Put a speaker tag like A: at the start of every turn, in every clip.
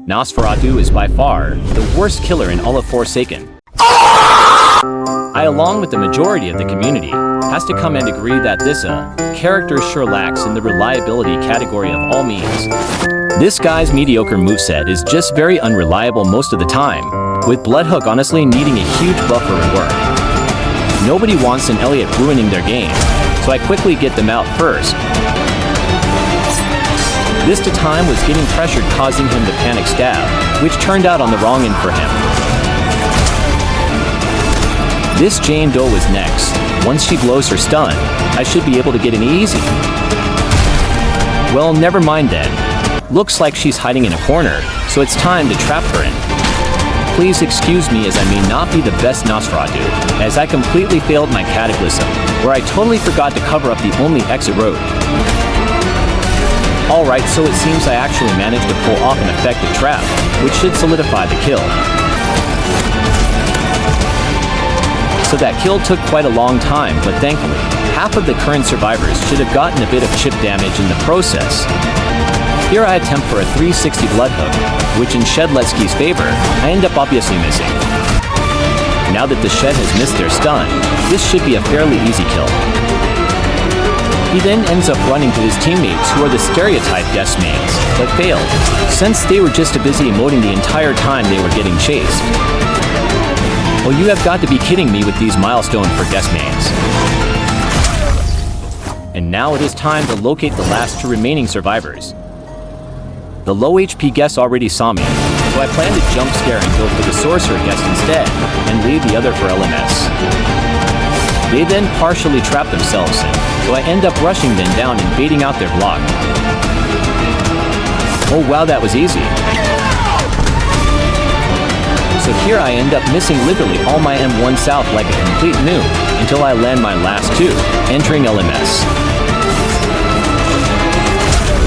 A: Nosferatu is by far the worst killer in all of Forsaken. I, along with the majority of the community, has to come and agree that this character sure lacks in the reliability category of all means. This guy's mediocre moveset is just very unreliable most of the time, with Bloodhook honestly needing a huge buff for rework. Nobody wants an Elliot ruining their game, so I quickly get them out first. This time was getting pressured, causing him to panic stab, which turned out on the wrong end for him. This Jane Doe was next. Once she blows her stun, I should be able to get an easy. Well, never mind then. Looks like she's hiding in a corner, so it's time to trap her in. Please excuse me as I may not be the best Nosferatu, as I completely failed my Cataclysm, where I totally forgot to cover up the only exit road. Alright, so it seems I actually managed to pull off an effective trap, which should solidify the kill. So that kill took quite a long time, but thankfully, half of the current survivors should have gotten a bit of chip damage in the process. Here I attempt for a 360 Bloodhook, which in Shedletsky's favor, I end up obviously missing. Now that the Shed has missed their stun, this should be a fairly easy kill. He then ends up running to his teammates who are the stereotype guest mains, but failed, since they were just busy emoting the entire time they were getting chased. Well, you have got to be kidding me with these milestones for guest mains. And now it is time to locate the last two remaining survivors. The low HP guest already saw me, so I plan to jump scare and go for the sorcerer guest instead, and leave the other for LMS. They then partially trap themselves in, so I end up rushing them down and baiting out their block. Oh wow, that was easy. So here I end up missing literally all my M1 South like a complete noob, until I land my last two, entering LMS.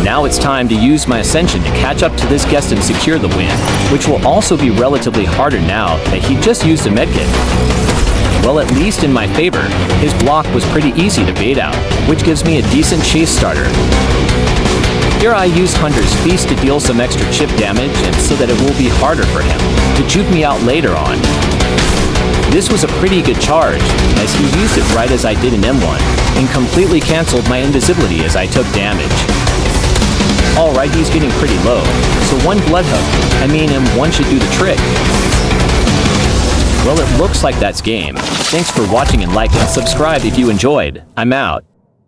A: Now it's time to use my Ascension to catch up to this guest and secure the win, which will also be relatively harder now that he just used a medkit. Well, at least in my favor, his block was pretty easy to bait out, which gives me a decent chase starter. Here I use Hunter's Feast to deal some extra chip damage and so that it will be harder for him to juke me out later on. This was a pretty good charge, as he used it right as I did in M1, and completely cancelled my invisibility as I took damage. Alright, he's getting pretty low, so one Bloodhook, M1 should do the trick. Well, it looks like that's game. Thanks for watching and like and subscribe if you enjoyed. I'm out.